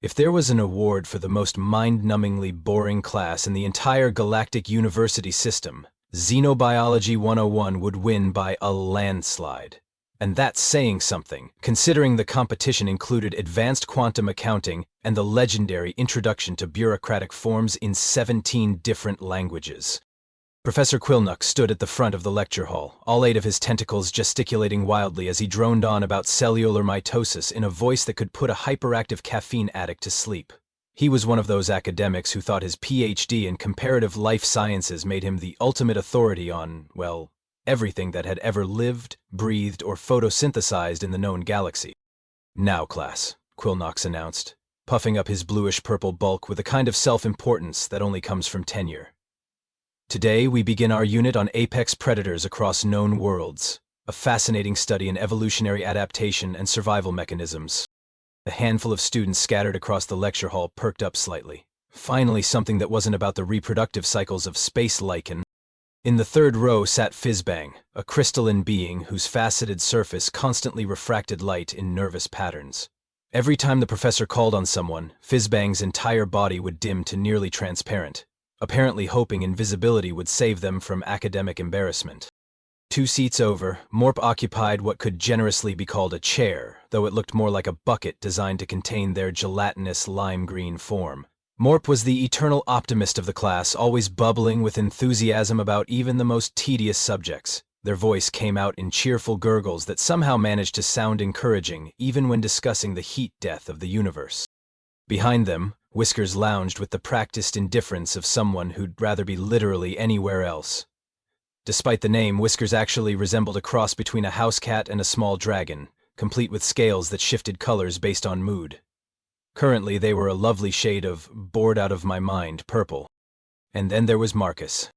If there was an award for the most mind-numbingly boring class in the entire galactic university system, Xenobiology 101 would win by a landslide. And that's saying something, considering the competition included advanced quantum accounting and the legendary introduction to bureaucratic forms in 17 different languages. Professor Quilnock stood at the front of the lecture hall, all 8 of his tentacles gesticulating wildly as he droned on about cellular mitosis in a voice that could put a hyperactive caffeine addict to sleep. He was one of those academics who thought his PhD in comparative life sciences made him the ultimate authority on, well, everything that had ever lived, breathed, or photosynthesized in the known galaxy. "Now, class," Quilnox announced, puffing up his bluish-purple bulk with a kind of self-importance that only comes from tenure. "Today, we begin our unit on apex predators across known worlds, a fascinating study in evolutionary adaptation and survival mechanisms." A handful of students scattered across the lecture hall perked up slightly. Finally, something that wasn't about the reproductive cycles of space lichen. In the third row sat Fizzbang, a crystalline being whose faceted surface constantly refracted light in nervous patterns. Every time the professor called on someone, Fizzbang's entire body would dim to nearly transparent, apparently hoping invisibility would save them from academic embarrassment. 2 seats over, Morp occupied what could generously be called a chair, though it looked more like a bucket designed to contain their gelatinous lime-green form. Morp was the eternal optimist of the class, always bubbling with enthusiasm about even the most tedious subjects. Their voice came out in cheerful gurgles that somehow managed to sound encouraging, even when discussing the heat death of the universe. Behind them, Whiskers lounged with the practiced indifference of someone who'd rather be literally anywhere else. Despite the name, Whiskers actually resembled a cross between a house cat and a small dragon, complete with scales that shifted colors based on mood. Currently, they were a lovely shade of bored-out-of-my-mind purple. And then there was Marcus.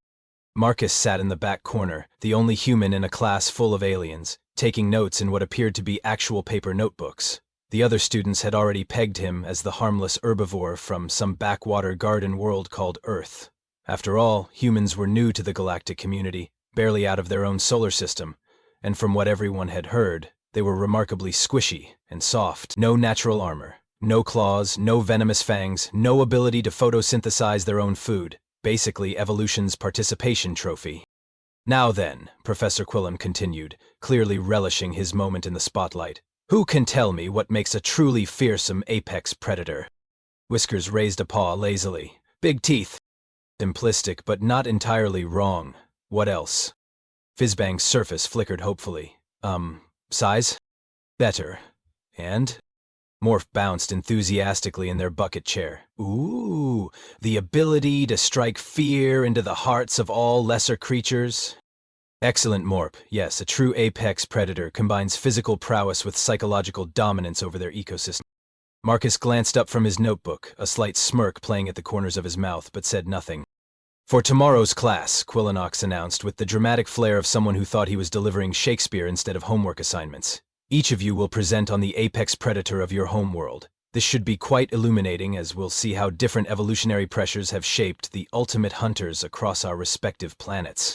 Marcus sat in the back corner, the only human in a class full of aliens, taking notes in what appeared to be actual paper notebooks. The other students had already pegged him as the harmless herbivore from some backwater garden world called Earth. After all, humans were new to the galactic community, barely out of their own solar system, and from what everyone had heard, they were remarkably squishy and soft. No natural armor, no claws, no venomous fangs, no ability to photosynthesize their own food. Basically evolution's participation trophy. "Now then," Professor Quillen continued, clearly relishing his moment in the spotlight, "who can tell me what makes a truly fearsome apex predator?" Whiskers raised a paw lazily. "Big teeth." Simplistic, but not entirely wrong. What else? Fizzbang's surface flickered hopefully. Size? Better. And? Morph bounced enthusiastically in their bucket chair. "Ooh, the ability to strike fear into the hearts of all lesser creatures." "Excellent, Morp. Yes, a true apex predator combines physical prowess with psychological dominance over their ecosystem." Marcus glanced up from his notebook, a slight smirk playing at the corners of his mouth, but said nothing. "For tomorrow's class," Quillinox announced with the dramatic flair of someone who thought he was delivering Shakespeare instead of homework assignments, "each of you will present on the apex predator of your homeworld. This should be quite illuminating, as we'll see how different evolutionary pressures have shaped the ultimate hunters across our respective planets."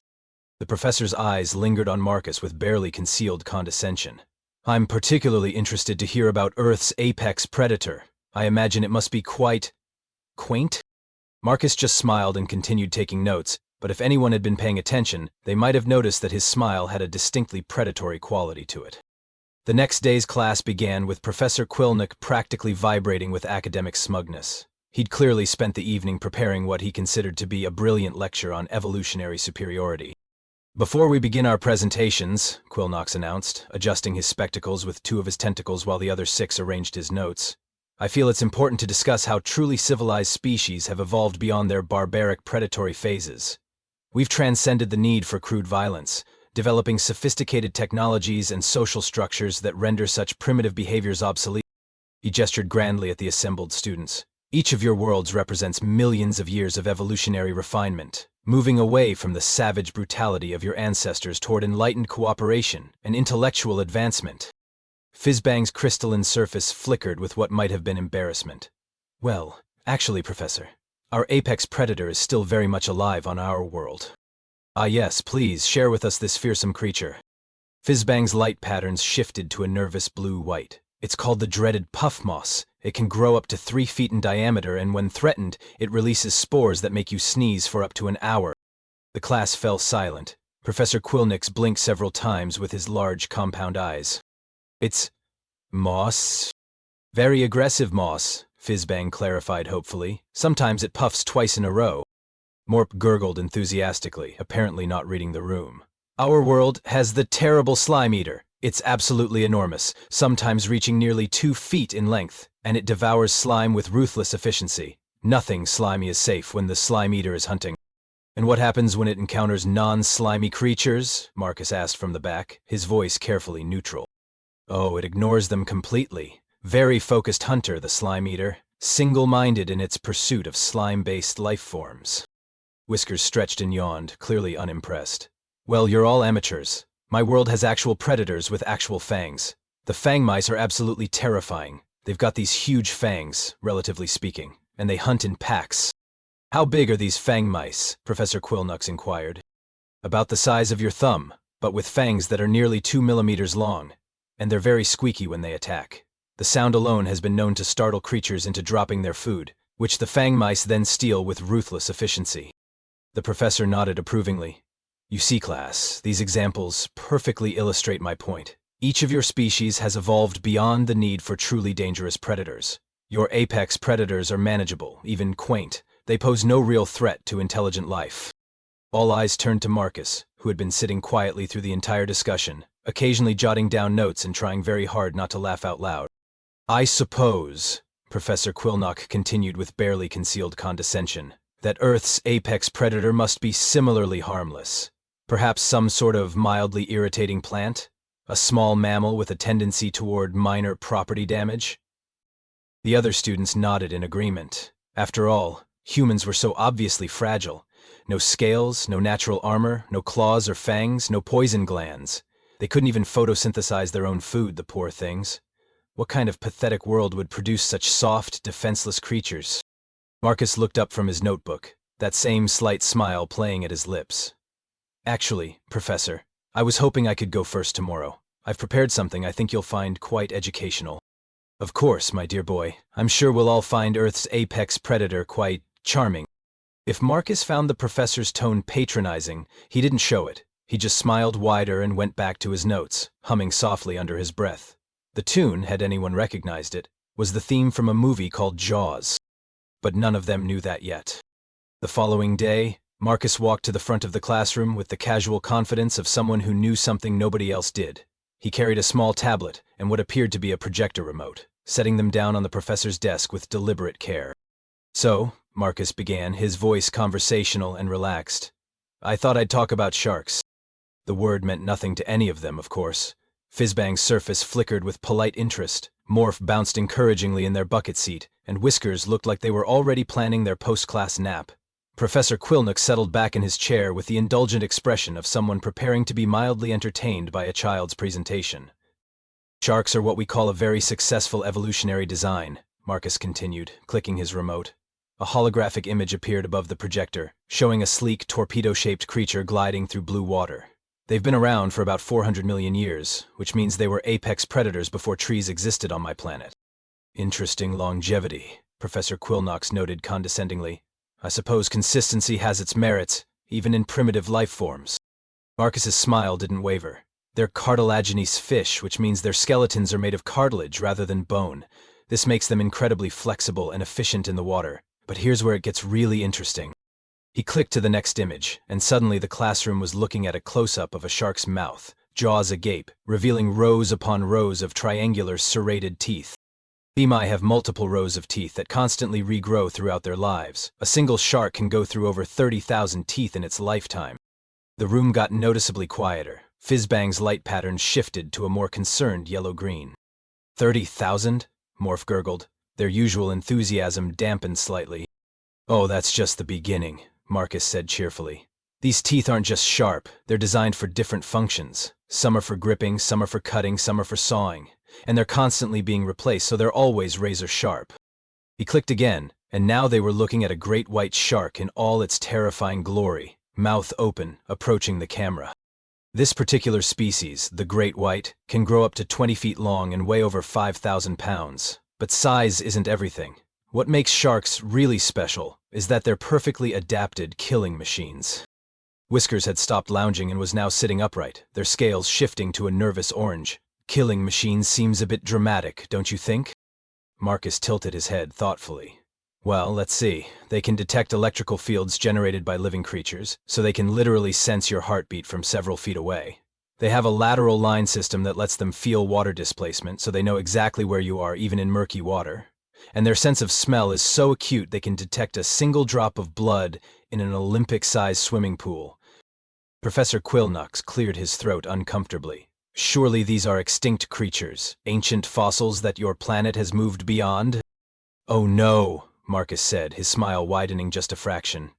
The professor's eyes lingered on Marcus with barely concealed condescension. "I'm particularly interested to hear about Earth's apex predator. I imagine it must be quite quaint?" Marcus just smiled and continued taking notes, but if anyone had been paying attention, they might have noticed that his smile had a distinctly predatory quality to it. The next day's class began with Professor Quilnock practically vibrating with academic smugness. He'd clearly spent the evening preparing what he considered to be a brilliant lecture on evolutionary superiority. "Before we begin our presentations," Quilnox announced, adjusting his spectacles with 2 of his tentacles while the other 6 arranged his notes, "I feel it's important to discuss how truly civilized species have evolved beyond their barbaric predatory phases. We've transcended the need for crude violence, developing sophisticated technologies and social structures that render such primitive behaviors obsolete." He gestured grandly at the assembled students. "Each of your worlds represents millions of years of evolutionary refinement, moving away from the savage brutality of your ancestors toward enlightened cooperation and intellectual advancement." Fizzbang's crystalline surface flickered with what might have been embarrassment. "Well, actually, Professor, our apex predator is still very much alive on our world." "Ah yes, please, share with us this fearsome creature." Fizzbang's light patterns shifted to a nervous blue-white. It's called the dreaded puff moss. It can grow up to 3 feet in diameter, and when threatened, it releases spores that make you sneeze for up to an hour. The class fell silent. Professor Quilnix blinked several times with his large compound eyes. It's moss? Very aggressive moss, Fizbang clarified hopefully. Sometimes it puffs twice in a row. Morp gurgled enthusiastically, apparently not reading the room. Our world has the terrible slime eater. It's absolutely enormous, sometimes reaching nearly 2 feet in length, and it devours slime with ruthless efficiency. Nothing slimy is safe when the slime eater is hunting. And what happens when it encounters non-slimy creatures? Marcus asked from the back, his voice carefully neutral. Oh, it ignores them completely. Very focused hunter, the slime eater, single-minded in its pursuit of slime-based life forms. Whiskers stretched and yawned, clearly unimpressed. Well, you're all amateurs. My world has actual predators with actual fangs. The fang mice are absolutely terrifying. They've got these huge fangs, relatively speaking, and they hunt in packs. How big are these fang mice? Professor Quilnux inquired. About the size of your thumb, but with fangs that are nearly 2 millimeters long, and they're very squeaky when they attack. The sound alone has been known to startle creatures into dropping their food, which the fang mice then steal with ruthless efficiency. The professor nodded approvingly. You see, class, these examples perfectly illustrate my point. Each of your species has evolved beyond the need for truly dangerous predators. Your apex predators are manageable, even quaint. They pose no real threat to intelligent life. All eyes turned to Marcus, who had been sitting quietly through the entire discussion, occasionally jotting down notes and trying very hard not to laugh out loud. I suppose, Professor Quilnock continued with barely concealed condescension, that Earth's apex predator must be similarly harmless. Perhaps some sort of mildly irritating plant? A small mammal with a tendency toward minor property damage? The other students nodded in agreement. After all, humans were so obviously fragile. No scales, no natural armor, no claws or fangs, no poison glands. They couldn't even photosynthesize their own food, the poor things. What kind of pathetic world would produce such soft, defenseless creatures? Marcus looked up from his notebook, that same slight smile playing at his lips. Actually, Professor, I was hoping I could go first tomorrow. I've prepared something I think you'll find quite educational. Of course, my dear boy. I'm sure we'll all find Earth's apex predator quite charming. If Marcus found the professor's tone patronizing, he didn't show it. He just smiled wider and went back to his notes, humming softly under his breath. The tune, had anyone recognized it, was the theme from a movie called Jaws. But none of them knew that yet. The following day, Marcus walked to the front of the classroom with the casual confidence of someone who knew something nobody else did. He carried a small tablet and what appeared to be a projector remote, setting them down on the professor's desk with deliberate care. So, Marcus began, his voice conversational and relaxed. I thought I'd talk about sharks. The word meant nothing to any of them, of course. Fizbang's surface flickered with polite interest. Morph bounced encouragingly in their bucket seat, and Whiskers looked like they were already planning their post-class nap. Professor Quilnock settled back in his chair with the indulgent expression of someone preparing to be mildly entertained by a child's presentation. Sharks are what we call a very successful evolutionary design, Marcus continued, clicking his remote. A holographic image appeared above the projector, showing a sleek, torpedo-shaped creature gliding through blue water. They've been around for about 400 million years, which means they were apex predators before trees existed on my planet. Interesting longevity, Professor Quilnox noted condescendingly. I suppose consistency has its merits, even in primitive life forms. Marcus's smile didn't waver. They're cartilaginous fish, which means their skeletons are made of cartilage rather than bone. This makes them incredibly flexible and efficient in the water. But here's where it gets really interesting. He clicked to the next image, and suddenly the classroom was looking at a close-up of a shark's mouth, jaws agape, revealing rows upon rows of triangular serrated teeth. Bemai have multiple rows of teeth that constantly regrow throughout their lives. A single shark can go through over 30,000 teeth in its lifetime. The room got noticeably quieter. Fizbang's light patterns shifted to a more concerned yellow-green. 30,000? Morph gurgled. Their usual enthusiasm dampened slightly. Oh, that's just the beginning, Marcus said cheerfully. These teeth aren't just sharp, they're designed for different functions. Some are for gripping, some are for cutting, some are for sawing. And they're constantly being replaced, so they're always razor sharp. He clicked again, and now they were looking at a great white shark in all its terrifying glory, mouth open, approaching the camera. This particular species, the great white, can grow up to 20 feet long and weigh over 5,000 pounds. But size isn't everything. What makes sharks really special is that they're perfectly adapted killing machines. Whiskers had stopped lounging and was now sitting upright, their scales shifting to a nervous orange. Killing machines seems a bit dramatic, don't you think? Marcus tilted his head thoughtfully. Well, let's see. They can detect electrical fields generated by living creatures, so they can literally sense your heartbeat from several feet away. They have a lateral line system that lets them feel water displacement, so they know exactly where you are, even in murky water. And their sense of smell is so acute they can detect a single drop of blood in an Olympic-sized swimming pool. Professor Quillnux cleared his throat uncomfortably. Surely these are extinct creatures, ancient fossils that your planet has moved beyond? Oh no, Marcus said, his smile widening just a fraction.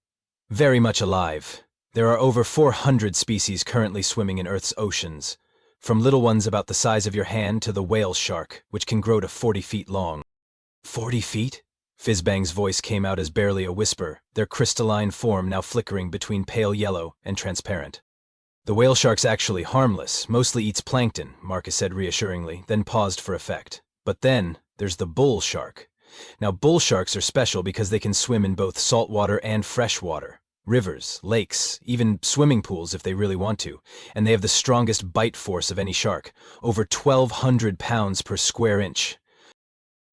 Very much alive. There are over 400 species currently swimming in Earth's oceans, from little ones about the size of your hand to the whale shark, which can grow to 40 feet long. 40 feet? Fizzbang's voice came out as barely a whisper, their crystalline form now flickering between pale yellow and transparent. The whale shark's actually harmless, mostly eats plankton, Marcus said reassuringly, then paused for effect. But then, there's the bull shark. Now, bull sharks are special because they can swim in both saltwater and freshwater, rivers, lakes, even swimming pools if they really want to, and they have the strongest bite force of any shark, over 1,200 pounds per square inch.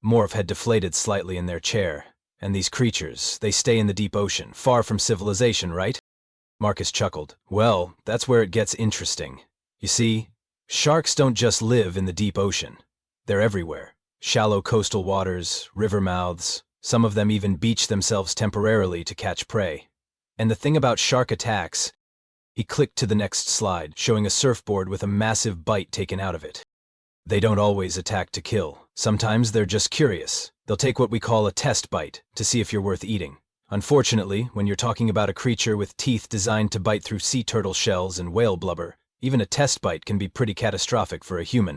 Morph had deflated slightly in their chair. And these creatures, they stay in the deep ocean, far from civilization, right? Marcus chuckled. Well, that's where it gets interesting. You see, sharks don't just live in the deep ocean. They're everywhere. Shallow coastal waters, river mouths, some of them even beach themselves temporarily to catch prey. And the thing about shark attacks, he clicked to the next slide, showing a surfboard with a massive bite taken out of it. They don't always attack to kill. Sometimes they're just curious. They'll take what we call a test bite to see if you're worth eating. Unfortunately, when you're talking about a creature with teeth designed to bite through sea turtle shells and whale blubber, even a test bite can be pretty catastrophic for a human.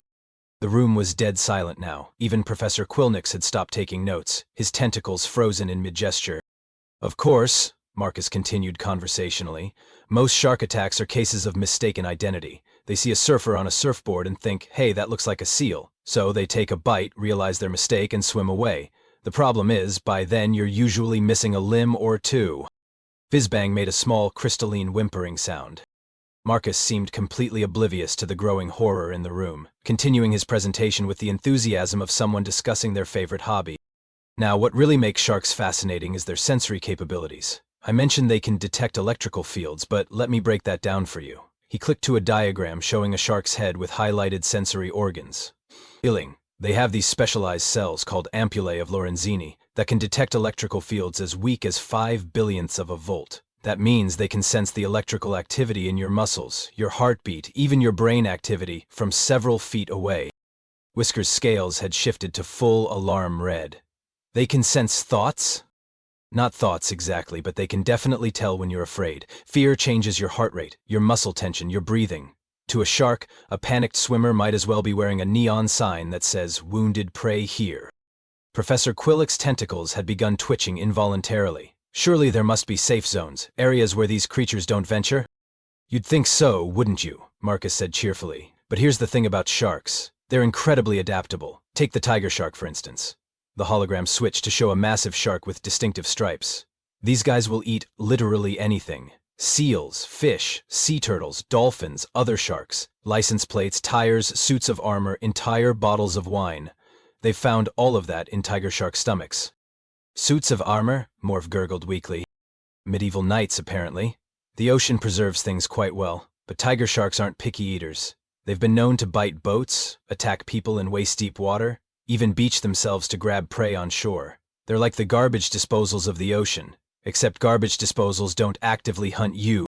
The room was dead silent now. Even Professor Quillnix had stopped taking notes, his tentacles frozen in mid-gesture. Of course, Marcus continued conversationally, most shark attacks are cases of mistaken identity. They see a surfer on a surfboard and think, hey, that looks like a seal. So they take a bite, realize their mistake, and swim away. The problem is, by then you're usually missing a limb or two. Fizzbang made a small, crystalline whimpering sound. Marcus seemed completely oblivious to the growing horror in the room, continuing his presentation with the enthusiasm of someone discussing their favorite hobby. Now, what really makes sharks fascinating is their sensory capabilities. I mentioned they can detect electrical fields, but let me break that down for you. He clicked to a diagram showing a shark's head with highlighted sensory organs. They have these specialized cells called ampullae of Lorenzini that can detect electrical fields as weak as 5 billionths of a volt. That means they can sense the electrical activity in your muscles, your heartbeat, even your brain activity from several feet away. Whisker's scales had shifted to full alarm red. They can sense thoughts? Not thoughts exactly, but they can definitely tell when you're afraid. Fear changes your heart rate, your muscle tension, your breathing. To a shark, a panicked swimmer might as well be wearing a neon sign that says, "Wounded prey here." Professor Quillix's tentacles had begun twitching involuntarily. Surely there must be safe zones, areas where these creatures don't venture? You'd think so, wouldn't you? Marcus said cheerfully. But here's the thing about sharks. They're incredibly adaptable. Take the tiger shark, for instance. The hologram switched to show a massive shark with distinctive stripes. These guys will eat literally anything. Seals, fish, sea turtles, dolphins, other sharks, license plates, tires, suits of armor, entire bottles of wine. They've found all of that in tiger shark stomachs. Suits of armor? Morph gurgled weakly. Medieval knights, apparently. The ocean preserves things quite well, but tiger sharks aren't picky eaters. They've been known to bite boats, attack people in waist-deep water, even beach themselves to grab prey on shore. They're like the garbage disposals of the ocean. Except garbage disposals don't actively hunt you.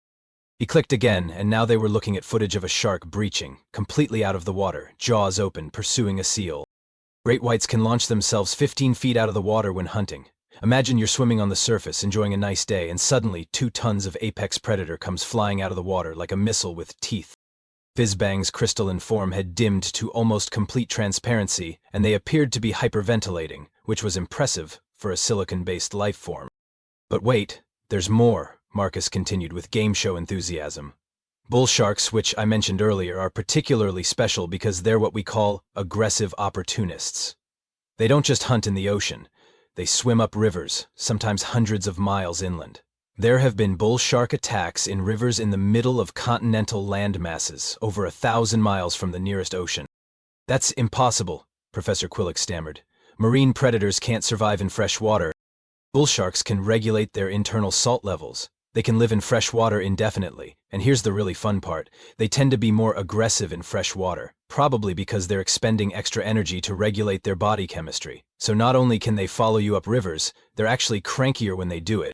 He clicked again, and now they were looking at footage of a shark breaching, completely out of the water, jaws open, pursuing a seal. Great whites can launch themselves 15 feet out of the water when hunting. Imagine you're swimming on the surface, enjoying a nice day, and suddenly 2 tons of apex predator comes flying out of the water like a missile with teeth. Fizzbang's crystalline form had dimmed to almost complete transparency, and they appeared to be hyperventilating, which was impressive for a silicon-based life form. But wait, there's more, Marcus continued with game show enthusiasm. Bull sharks, which I mentioned earlier, are particularly special because they're what we call aggressive opportunists. They don't just hunt in the ocean. They swim up rivers, sometimes hundreds of miles inland. There have been bull shark attacks in rivers in the middle of continental land masses, over 1,000 miles from the nearest ocean. That's impossible, Professor Quillick stammered. Marine predators can't survive in fresh water. Bull sharks can regulate their internal salt levels. They can live in fresh water indefinitely. And here's the really fun part. They tend to be more aggressive in fresh water, probably because they're expending extra energy to regulate their body chemistry. So not only can they follow you up rivers, they're actually crankier when they do it.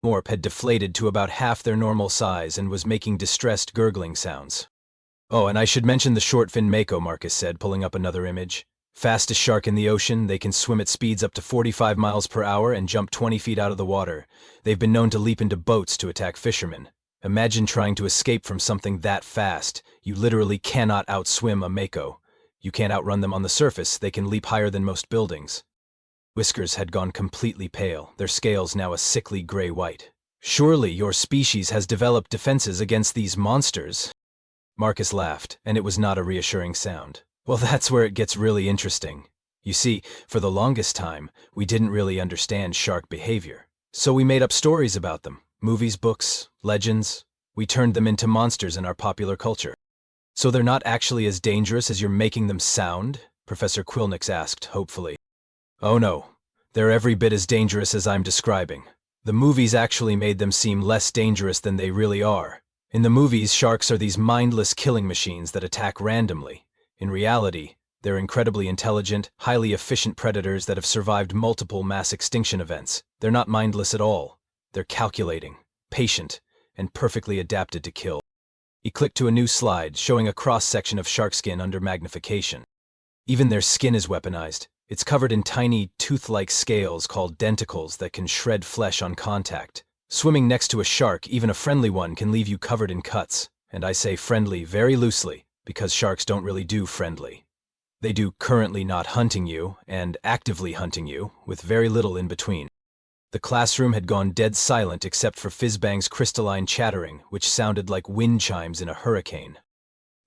Morp had deflated to about half their normal size and was making distressed gurgling sounds. Oh, and I should mention the short-fin mako, Marcus said, pulling up another image. Fastest shark in the ocean, they can swim at speeds up to 45 miles per hour and jump 20 feet out of the water. They've been known to leap into boats to attack fishermen. Imagine trying to escape from something that fast. You literally cannot outswim a mako. You can't outrun them on the surface. They can leap higher than most buildings. Whiskers had gone completely pale, their scales now a sickly gray-white. Surely your species has developed defenses against these monsters. Marcus laughed, and it was not a reassuring sound. Well, that's where it gets really interesting. You see, for the longest time, we didn't really understand shark behavior. So we made up stories about them. Movies, books, legends. We turned them into monsters in our popular culture. So they're not actually as dangerous as you're making them sound? Professor Quilnix asked, hopefully. Oh no, they're every bit as dangerous as I'm describing. The movies actually made them seem less dangerous than they really are. In the movies, sharks are these mindless killing machines that attack randomly. In reality, they're incredibly intelligent, highly efficient predators that have survived multiple mass extinction events. They're not mindless at all. They're calculating, patient, and perfectly adapted to kill. He clicked to a new slide, showing a cross-section of shark skin under magnification. Even their skin is weaponized. It's covered in tiny, tooth-like scales called denticles that can shred flesh on contact. Swimming next to a shark, even a friendly one, can leave you covered in cuts. And I say friendly very loosely, because sharks don't really do friendly. They do currently not hunting you, and actively hunting you, with very little in between. The classroom had gone dead silent except for Fizzbang's crystalline chattering, which sounded like wind chimes in a hurricane.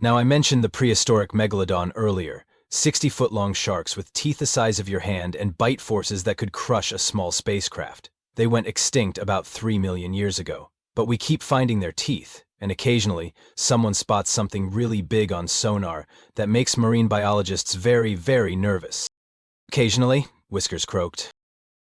Now, I mentioned the prehistoric megalodon earlier, 60-foot-long sharks with teeth the size of your hand and bite forces that could crush a small spacecraft. They went extinct about 3 million years ago. But we keep finding their teeth, and occasionally, someone spots something really big on sonar that makes marine biologists very, very nervous. Occasionally, Whiskers croaked.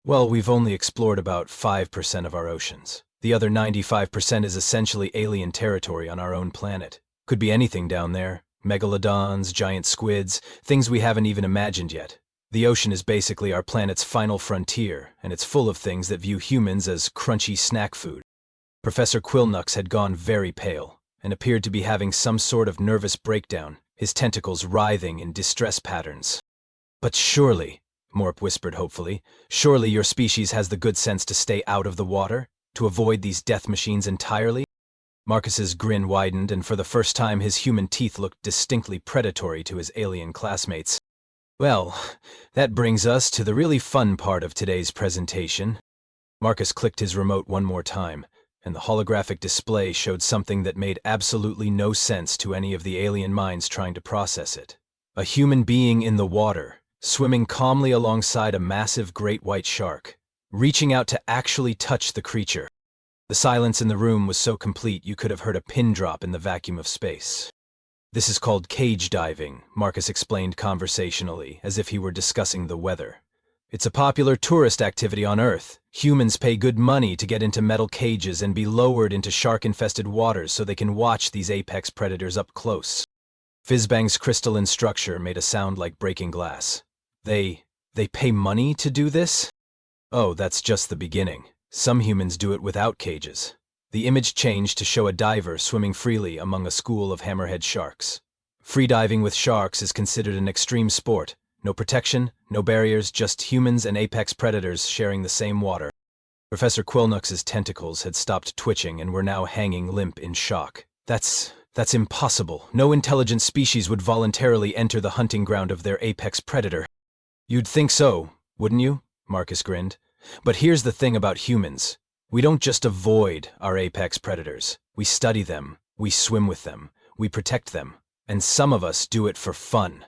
Well, we've only explored about 5% of our oceans. The other 95% is essentially alien territory on our own planet. Could be anything down there. Megalodons, giant squids, things we haven't even imagined yet. The ocean is basically our planet's final frontier, and it's full of things that view humans as crunchy snack food. Professor Quilnux had gone very pale, and appeared to be having some sort of nervous breakdown, his tentacles writhing in distress patterns. But surely, Morp whispered hopefully, surely your species has the good sense to stay out of the water, to avoid these death machines entirely? Marcus's grin widened, and for the first time his human teeth looked distinctly predatory to his alien classmates. Well, that brings us to the really fun part of today's presentation. Marcus clicked his remote one more time, and the holographic display showed something that made absolutely no sense to any of the alien minds trying to process it. A human being in the water, swimming calmly alongside a massive great white shark, reaching out to actually touch the creature. The silence in the room was so complete you could have heard a pin drop in the vacuum of space. This is called cage diving, Marcus explained conversationally, as if he were discussing the weather. It's a popular tourist activity on Earth. Humans pay good money to get into metal cages and be lowered into shark-infested waters so they can watch these apex predators up close. Fizzbang's crystalline structure made a sound like breaking glass. They pay money to do this? Oh, that's just the beginning. Some humans do it without cages. The image changed to show a diver swimming freely among a school of hammerhead sharks. Freediving with sharks is considered an extreme sport. No protection, no barriers, just humans and apex predators sharing the same water. Professor Quilnux's tentacles had stopped twitching and were now hanging limp in shock. That's impossible. No intelligent species would voluntarily enter the hunting ground of their apex predator. You'd think so, wouldn't you? Marcus grinned. But here's the thing about humans. We don't just avoid our apex predators. We study them. We swim with them, we protect them, and some of us do it for fun.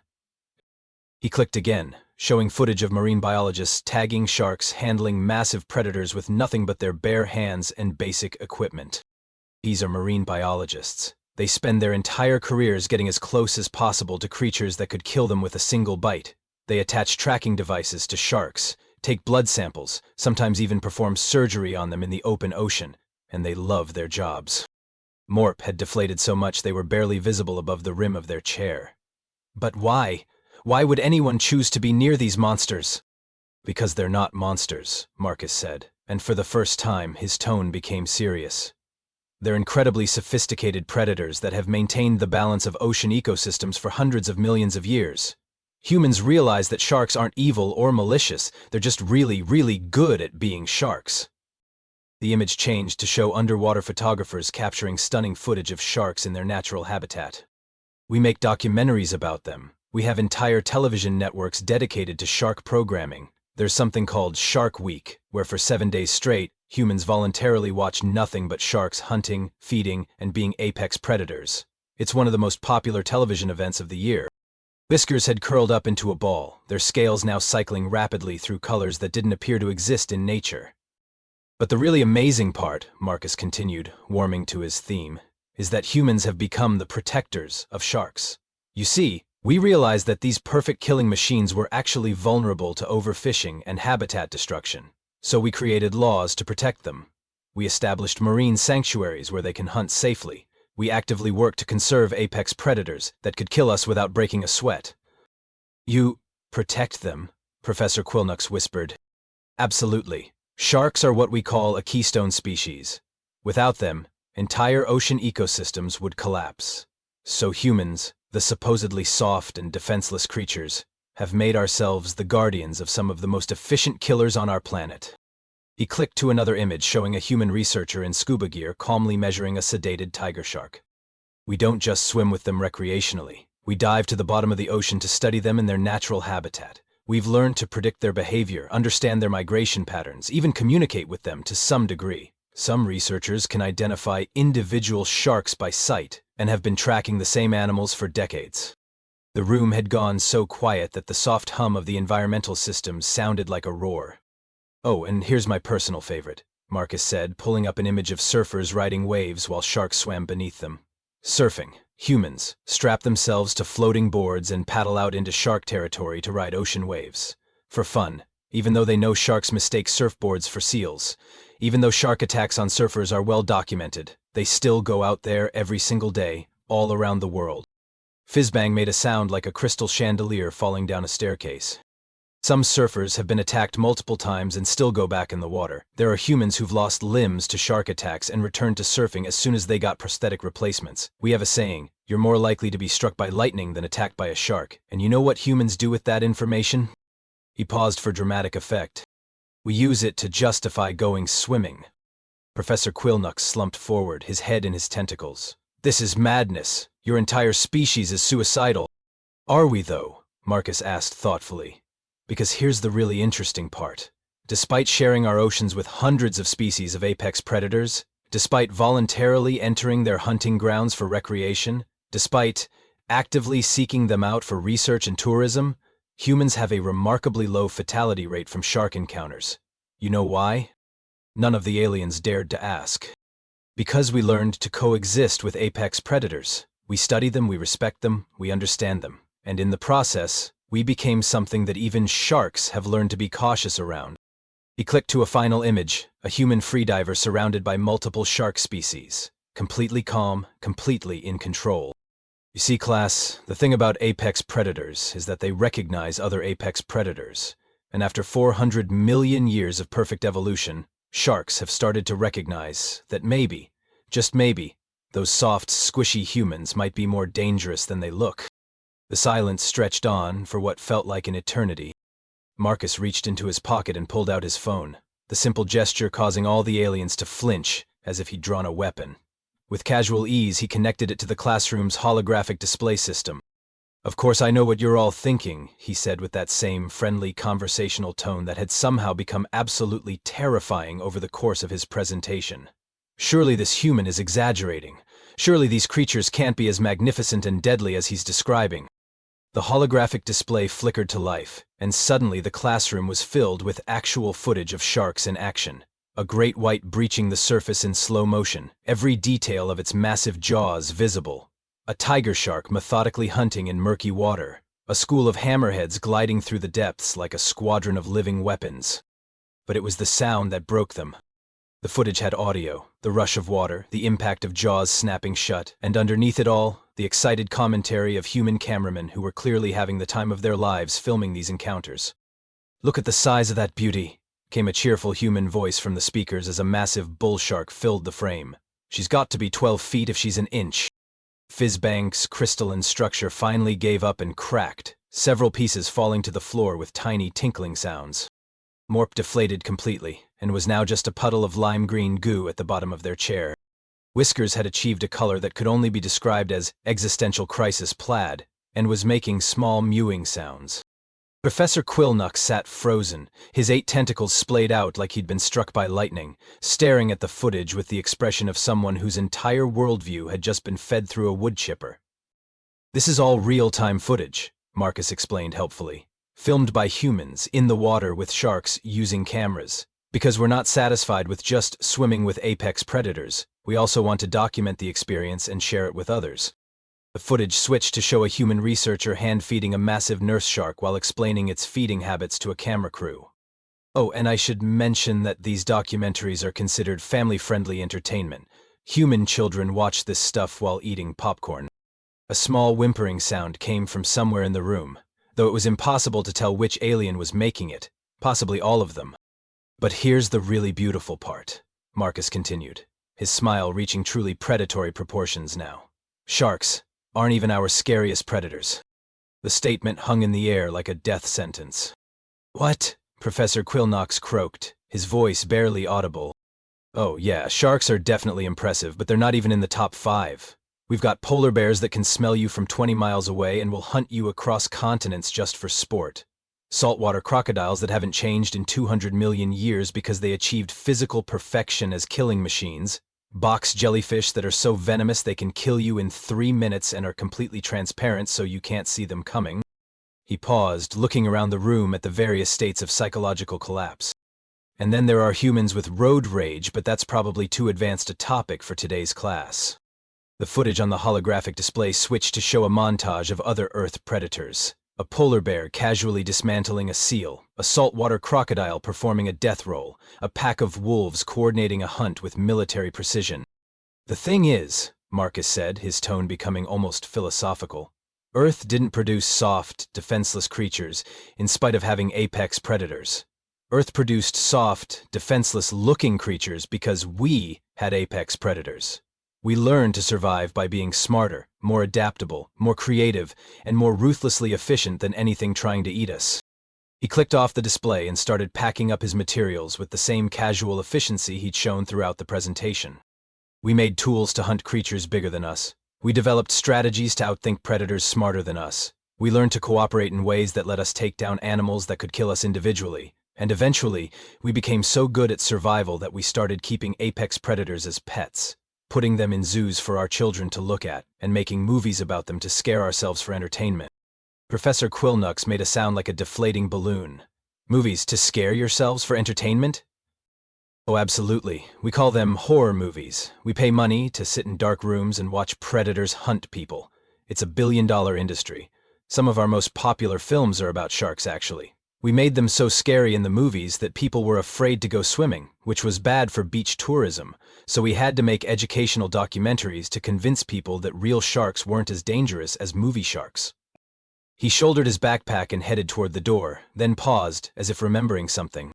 He clicked again, showing footage of marine biologists tagging sharks, handling massive predators with nothing but their bare hands and basic equipment. These are marine biologists. They spend their entire careers getting as close as possible to creatures that could kill them with a single bite. They attach tracking devices to sharks, take blood samples, sometimes even perform surgery on them in the open ocean, and they love their jobs. Morp had deflated so much they were barely visible above the rim of their chair. But why? Why would anyone choose to be near these monsters? Because they're not monsters, Marcus said, and for the first time his tone became serious. They're incredibly sophisticated predators that have maintained the balance of ocean ecosystems for hundreds of millions of years. Humans realize that sharks aren't evil or malicious, they're just really, really good at being sharks. The image changed to show underwater photographers capturing stunning footage of sharks in their natural habitat. We make documentaries about them. We have entire television networks dedicated to shark programming. There's something called Shark Week, where for 7 days straight, humans voluntarily watch nothing but sharks hunting, feeding, and being apex predators. It's one of the most popular television events of the year. Whiskers had curled up into a ball, their scales now cycling rapidly through colors that didn't appear to exist in nature. But the really amazing part, Marcus continued, warming to his theme, is that humans have become the protectors of sharks. You see, we realized that these perfect killing machines were actually vulnerable to overfishing and habitat destruction, so we created laws to protect them. We established marine sanctuaries where they can hunt safely. We actively work to conserve apex predators that could kill us without breaking a sweat. You protect them, Professor Quilnux whispered. Absolutely. Sharks are what we call a keystone species. Without them, entire ocean ecosystems would collapse. So humans, the supposedly soft and defenseless creatures, have made ourselves the guardians of some of the most efficient killers on our planet. He clicked to another image showing a human researcher in scuba gear calmly measuring a sedated tiger shark. We don't just swim with them recreationally. We dive to the bottom of the ocean to study them in their natural habitat. We've learned to predict their behavior, understand their migration patterns, even communicate with them to some degree. Some researchers can identify individual sharks by sight and have been tracking the same animals for decades. The room had gone so quiet that the soft hum of the environmental system sounded like a roar. Oh, and here's my personal favorite, Marcus said, pulling up an image of surfers riding waves while sharks swam beneath them. Surfing. Humans strap themselves to floating boards and paddle out into shark territory to ride ocean waves. For fun, even though they know sharks mistake surfboards for seals. Even though shark attacks on surfers are well documented, they still go out there every single day, all around the world. Fizzbang made a sound like a crystal chandelier falling down a staircase. Some surfers have been attacked multiple times and still go back in the water. There are humans who've lost limbs to shark attacks and returned to surfing as soon as they got prosthetic replacements. We have a saying, you're more likely to be struck by lightning than attacked by a shark. And you know what humans do with that information? He paused for dramatic effect. We use it to justify going swimming. Professor Quilnux slumped forward, his head in his tentacles. This is madness. Your entire species is suicidal. Are we, though? Marcus asked thoughtfully. Because here's the really interesting part. Despite sharing our oceans with hundreds of species of apex predators, despite voluntarily entering their hunting grounds for recreation, despite actively seeking them out for research and tourism, humans have a remarkably low fatality rate from shark encounters. You know why? None of the aliens dared to ask. Because we learned to coexist with apex predators. We study them, we respect them, we understand them. And in the process, we became something that even sharks have learned to be cautious around. He clicked to a final image, a human freediver surrounded by multiple shark species. Completely calm, completely in control. You see, class, the thing about apex predators is that they recognize other apex predators. And after 400 million years of perfect evolution, sharks have started to recognize that maybe, just maybe, those soft, squishy humans might be more dangerous than they look. The silence stretched on for what felt like an eternity. Marcus reached into his pocket and pulled out his phone, the simple gesture causing all the aliens to flinch as if he'd drawn a weapon. With casual ease, he connected it to the classroom's holographic display system. Of course I know what you're all thinking, he said with that same friendly conversational tone that had somehow become absolutely terrifying over the course of his presentation. Surely this human is exaggerating. Surely these creatures can't be as magnificent and deadly as he's describing. The holographic display flickered to life, and suddenly the classroom was filled with actual footage of sharks in action. A great white breaching the surface in slow motion, every detail of its massive jaws visible. A tiger shark methodically hunting in murky water. A school of hammerheads gliding through the depths like a squadron of living weapons. But it was the sound that broke them. The footage had audio, the rush of water, the impact of jaws snapping shut, and underneath it all, the excited commentary of human cameramen who were clearly having the time of their lives filming these encounters. "Look at the size of that beauty," came a cheerful human voice from the speakers as a massive bull shark filled the frame. "She's got to be 12 feet if she's an inch." Fizbank's crystalline structure finally gave up and cracked, several pieces falling to the floor with tiny tinkling sounds. Morp deflated completely, and was now just a puddle of lime-green goo at the bottom of their chair. Whiskers had achieved a color that could only be described as existential crisis plaid, and was making small mewing sounds. Professor Quillnock sat frozen, his 8 tentacles splayed out like he'd been struck by lightning, staring at the footage with the expression of someone whose entire worldview had just been fed through a wood chipper. "This is all real-time footage," Marcus explained helpfully. "Filmed by humans, in the water with sharks, using cameras. Because we're not satisfied with just swimming with apex predators, we also want to document the experience and share it with others." The footage switched to show a human researcher hand-feeding a massive nurse shark while explaining its feeding habits to a camera crew. Oh, and I should mention that these documentaries are considered family-friendly entertainment. Human children watch this stuff while eating popcorn. A small whimpering sound came from somewhere in the room, though it was impossible to tell which alien was making it, possibly all of them. "But here's the really beautiful part," Marcus continued, his smile reaching truly predatory proportions now. "Sharks aren't even our scariest predators." The statement hung in the air like a death sentence. "What?" Professor Quillnox croaked, his voice barely audible. "Oh yeah, sharks are definitely impressive, but they're not even in the top 5. We've got polar bears that can smell you from 20 miles away and will hunt you across continents just for sport. Saltwater crocodiles that haven't changed in 200 million years because they achieved physical perfection as killing machines. Box jellyfish that are so venomous they can kill you in 3 minutes and are completely transparent so you can't see them coming." He paused, looking around the room at the various states of psychological collapse. "And then there are humans with road rage, but that's probably too advanced a topic for today's class." The footage on the holographic display switched to show a montage of other Earth predators. A polar bear casually dismantling a seal, a saltwater crocodile performing a death roll, a pack of wolves coordinating a hunt with military precision. "The thing is," Marcus said, his tone becoming almost philosophical, "Earth didn't produce soft, defenseless creatures in spite of having apex predators. Earth produced soft, defenseless-looking creatures because we had apex predators. We learned to survive by being smarter, more adaptable, more creative, and more ruthlessly efficient than anything trying to eat us." He clicked off the display and started packing up his materials with the same casual efficiency he'd shown throughout the presentation. "We made tools to hunt creatures bigger than us. We developed strategies to outthink predators smarter than us. We learned to cooperate in ways that let us take down animals that could kill us individually. And eventually, we became so good at survival that we started keeping apex predators as pets, putting them in zoos for our children to look at, and making movies about them to scare ourselves for entertainment." Professor Quillnox made a sound like a deflating balloon. "Movies to scare yourselves for entertainment?" "Oh, absolutely. We call them horror movies. We pay money to sit in dark rooms and watch predators hunt people. It's a billion-dollar industry. Some of our most popular films are about sharks, actually. We made them so scary in the movies that people were afraid to go swimming, which was bad for beach tourism, so we had to make educational documentaries to convince people that real sharks weren't as dangerous as movie sharks." He shouldered his backpack and headed toward the door, then paused, as if remembering something.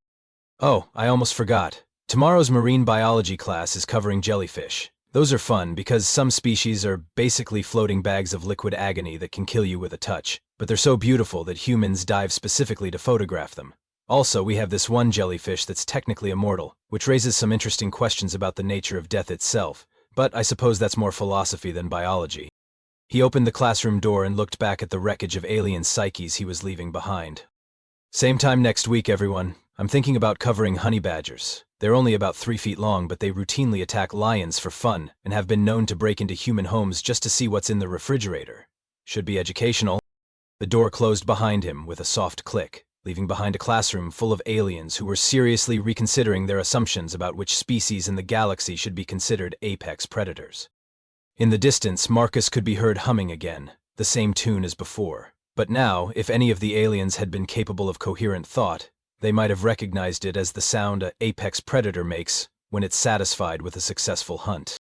"Oh, I almost forgot. Tomorrow's marine biology class is covering jellyfish. Those are fun because some species are basically floating bags of liquid agony that can kill you with a touch, but they're so beautiful that humans dive specifically to photograph them. Also, we have this one jellyfish that's technically immortal, which raises some interesting questions about the nature of death itself, but I suppose that's more philosophy than biology." He opened the classroom door and looked back at the wreckage of alien psyches he was leaving behind. "Same time next week, everyone. I'm thinking about covering honey badgers. They're only about 3 feet long, but they routinely attack lions for fun and have been known to break into human homes just to see what's in the refrigerator. Should be educational. The door closed behind him with a soft click, leaving behind a classroom full of aliens who were seriously reconsidering their assumptions about which species in the galaxy should be considered apex predators. In the distance, Marcus could be heard humming again, the same tune as before. But now, if any of the aliens had been capable of coherent thought, they might have recognized it as the sound an apex predator makes when it's satisfied with a successful hunt.